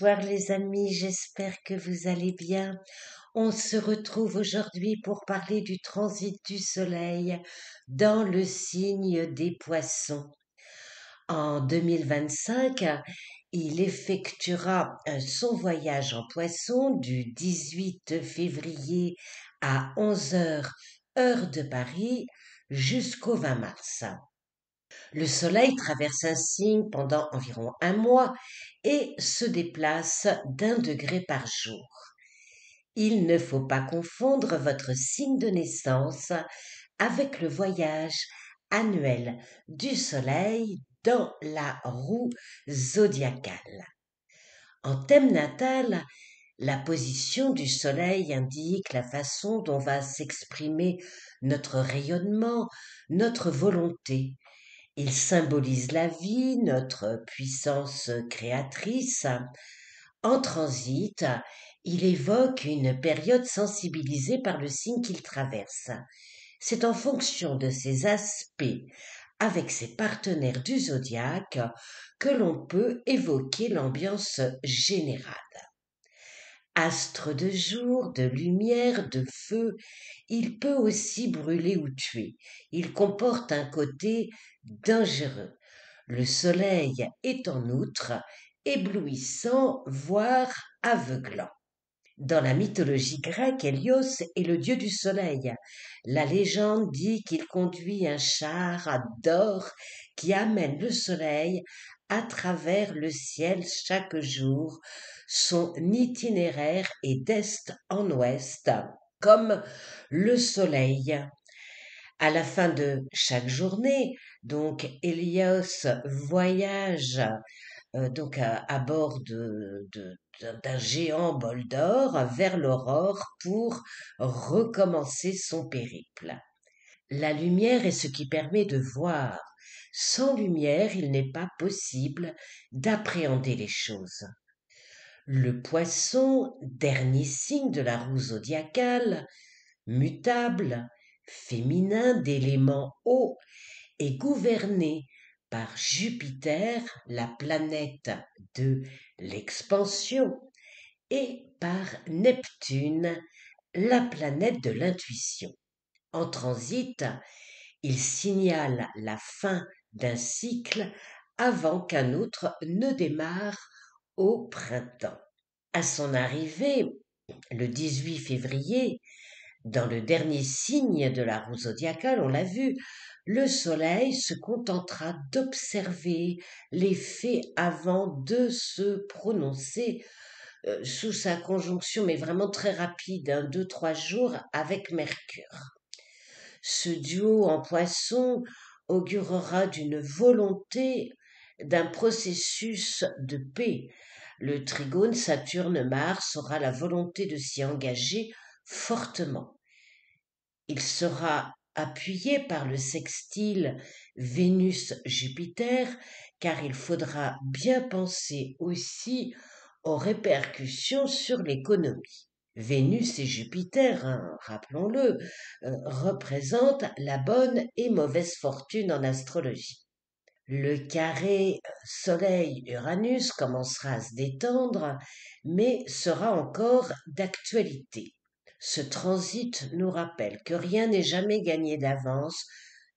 Bonsoir les amis, j'espère que vous allez bien. On se retrouve aujourd'hui pour parler du transit du soleil dans le signe des poissons. En 2025, il effectuera son voyage en poisson du 18 février à 11 heures, heure de Paris, jusqu'au 20 mars. Le Soleil traverse un signe pendant environ un mois et se déplace d'1 degré par jour. Il ne faut pas confondre votre signe de naissance avec le voyage annuel du Soleil dans la roue zodiacale. En thème natal, la position du Soleil indique la façon dont va s'exprimer notre rayonnement, notre volonté. Il symbolise la vie, notre puissance créatrice. En transit, il évoque une période sensibilisée par le signe qu'il traverse. C'est en fonction de ses aspects avec ses partenaires du zodiaque que l'on peut évoquer l'ambiance générale. Astre de jour, de lumière, de feu, il peut aussi brûler ou tuer. Il comporte un côté dangereux. Le soleil est en outre éblouissant, voire aveuglant. Dans la mythologie grecque, Hélios est le dieu du soleil. La légende dit qu'il conduit un char d'or qui amène le soleil à travers le ciel chaque jour. Son itinéraire est d'est en ouest, comme le soleil. À la fin de chaque journée, donc Hélios voyage à bord d'un géant bol d'or vers l'aurore pour recommencer son périple. La lumière est ce qui permet de voir. Sans lumière, il n'est pas possible d'appréhender les choses. Le poisson, dernier signe de la roue zodiacale, mutable, féminin d'élément eau, est gouverné par Jupiter, la planète de l'expansion, et par Neptune, la planète de l'intuition. En transit, il signale la fin d'un cycle avant qu'un autre ne démarre au printemps. À son arrivée, le 18 février, dans le dernier signe de la roue zodiacale, on l'a vu, le soleil se contentera d'observer les faits avant de se prononcer sous sa conjonction, mais vraiment très rapide, 2-3 jours avec Mercure. Ce duo en poisson augurera d'une volonté, d'un processus de paix. Le trigone Saturne-Mars aura la volonté de s'y engager fortement. Il sera appuyé par le sextile Vénus-Jupiter, car il faudra bien penser aussi aux répercussions sur l'économie. Vénus et Jupiter, rappelons-le, représentent la bonne et mauvaise fortune en astrologie. Le carré Soleil-Uranus commencera à se détendre, mais sera encore d'actualité. Ce transit nous rappelle que rien n'est jamais gagné d'avance,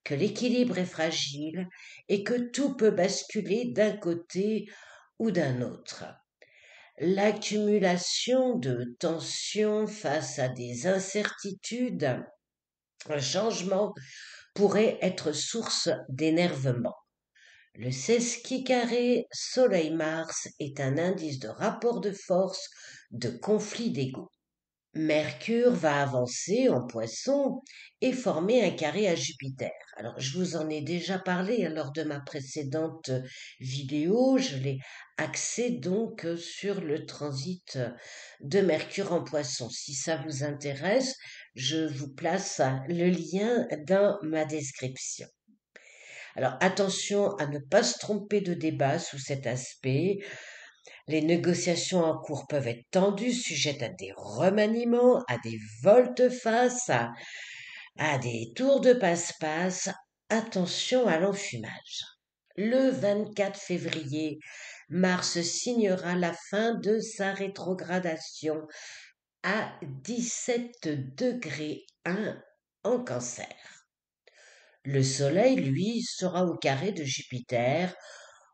que l'équilibre est fragile et que tout peut basculer d'un côté ou d'un autre. L'accumulation de tensions face à des incertitudes, un changement pourrait être source d'énervement. Le sesqui carré Soleil-Mars est un indice de rapport de force, de conflit d'ego. Mercure va avancer en poisson et former un carré à Jupiter. Alors, je vous en ai déjà parlé lors de ma précédente vidéo. Je l'ai axé donc sur le transit de Mercure en poisson. Si ça vous intéresse, je vous place le lien dans ma description. Alors, attention à ne pas se tromper de débat sous cet aspect. Les négociations en cours peuvent être tendues, sujettes à des remaniements, à des volte-face, à des tours de passe-passe. Attention à l'enfumage. Le 24 février, Mars signera la fin de sa rétrogradation à 17 degrés 1 en Cancer. Le Soleil, lui, sera au carré de Jupiter,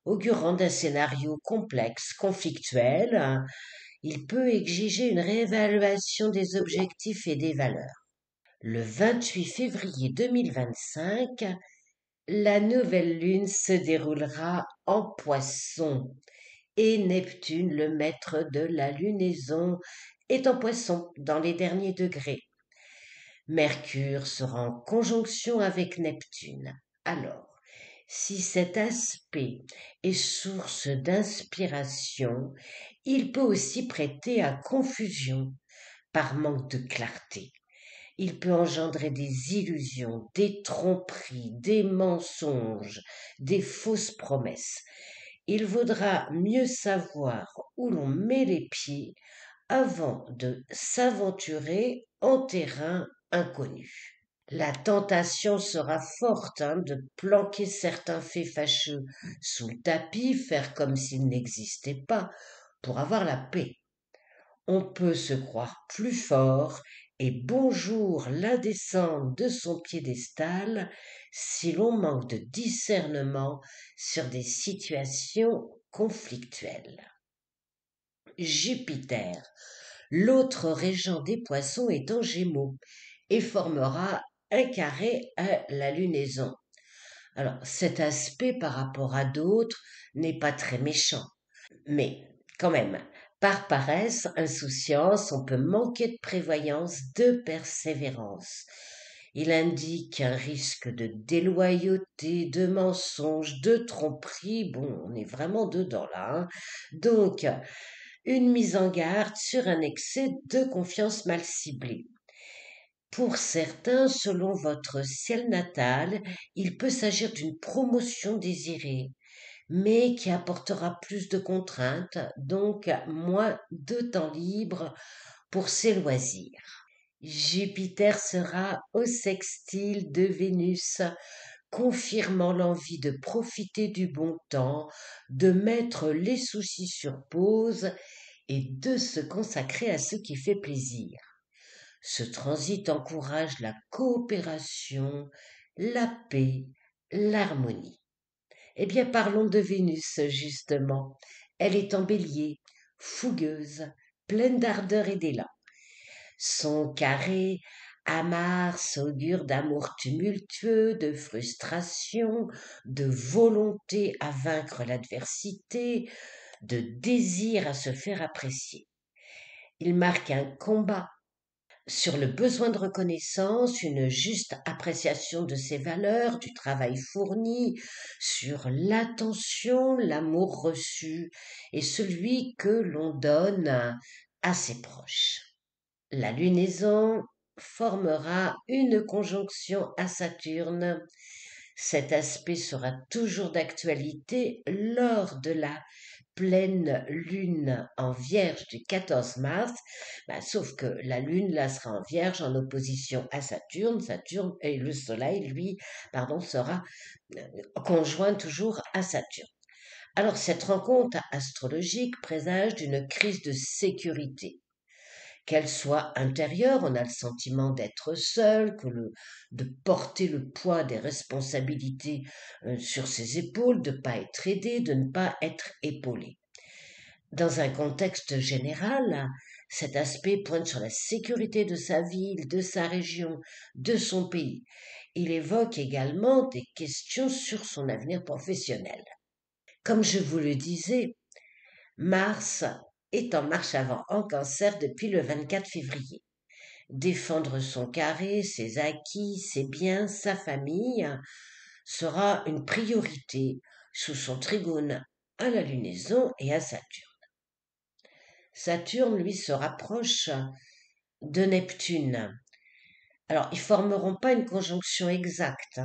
augurant d'un scénario complexe, conflictuel. Il peut exiger une réévaluation des objectifs et des valeurs. Le 28 février 2025, la nouvelle lune se déroulera en Poisson et Neptune, le maître de la lunaison, est en Poisson dans les derniers degrés. Mercure sera en conjonction avec Neptune. Alors, si cet aspect est source d'inspiration, il peut aussi prêter à confusion par manque de clarté. Il peut engendrer des illusions, des tromperies, des mensonges, des fausses promesses. Il vaudra mieux savoir où l'on met les pieds avant de s'aventurer en terrain inconnu. La tentation sera forte de planquer certains faits fâcheux sous le tapis, faire comme s'ils n'existaient pas, pour avoir la paix. On peut se croire plus fort et bonjour l'indécente de son piédestal si l'on manque de discernement sur des situations conflictuelles. Jupiter, l'autre régent des poissons, est en Gémeaux et formera un carré à la lunaison. Alors, cet aspect par rapport à d'autres n'est pas très méchant, mais quand même, par paresse, insouciance, on peut manquer de prévoyance, de persévérance. Il indique un risque de déloyauté, de mensonge, de tromperie. Bon, on est vraiment dedans là. Donc, une mise en garde sur un excès de confiance mal ciblé. Pour certains, selon votre ciel natal, il peut s'agir d'une promotion désirée, mais qui apportera plus de contraintes, donc moins de temps libre pour ses loisirs. Jupiter sera au sextile de Vénus, confirmant l'envie de profiter du bon temps, de mettre les soucis sur pause et de se consacrer à ce qui fait plaisir. Ce transit encourage la coopération, la paix, l'harmonie. Eh bien, parlons de Vénus, justement. Elle est en bélier, fougueuse, pleine d'ardeur et d'élan. Son carré à Mars augure d'amour tumultueux, de frustration, de volonté à vaincre l'adversité, de désir à se faire apprécier. Il marque un combat sur le besoin de reconnaissance, une juste appréciation de ses valeurs, du travail fourni, sur l'attention, l'amour reçu et celui que l'on donne à ses proches. La lunaison formera une conjonction à Saturne. Cet aspect sera toujours d'actualité lors de la pleine lune en Vierge du 14 mars, sauf que la lune là sera en Vierge en opposition à Saturne. Saturne et le Soleil, lui, sera conjoint toujours à Saturne. Alors cette rencontre astrologique présage d'une crise de sécurité. Qu'elle soit intérieure, on a le sentiment d'être seul, de porter le poids des responsabilités sur ses épaules, de ne pas être aidé, de ne pas être épaulé. Dans un contexte général, cet aspect pointe sur la sécurité de sa ville, de sa région, de son pays. Il évoque également des questions sur son avenir professionnel. Comme je vous le disais, Mars est en marche avant en Cancer depuis le 24 février. Défendre son carré, ses acquis, ses biens, sa famille sera une priorité sous son trigone à la lunaison et à Saturne. Saturne, lui, se rapproche de Neptune. Alors, ils formeront pas une conjonction exacte.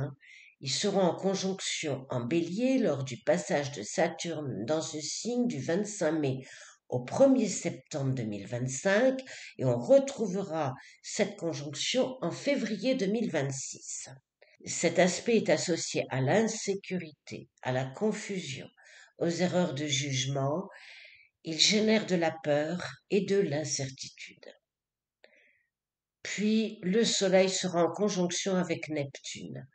Ils seront en conjonction en bélier lors du passage de Saturne dans ce signe du 25 mai au 1er septembre 2025 et on retrouvera cette conjonction en février 2026. Cet aspect est associé à l'insécurité, à la confusion, aux erreurs de jugement, il génère de la peur et de l'incertitude. Puis le Soleil sera en conjonction avec Neptune.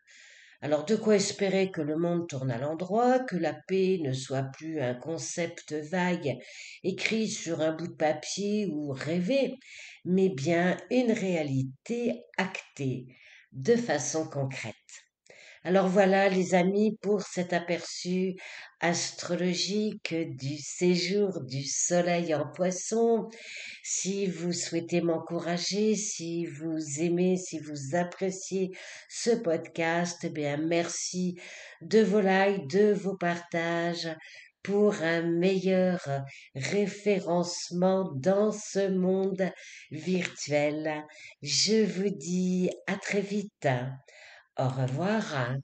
Alors de quoi espérer que le monde tourne à l'endroit, que la paix ne soit plus un concept vague écrit sur un bout de papier ou rêvé, mais bien une réalité actée de façon concrète. Alors voilà les amis pour cet aperçu astrologique du séjour du Soleil en Poisson. Si vous souhaitez m'encourager, si vous aimez, si vous appréciez ce podcast, eh bien merci de vos likes, de vos partages pour un meilleur référencement dans ce monde virtuel. Je vous dis à très vite. Au revoir.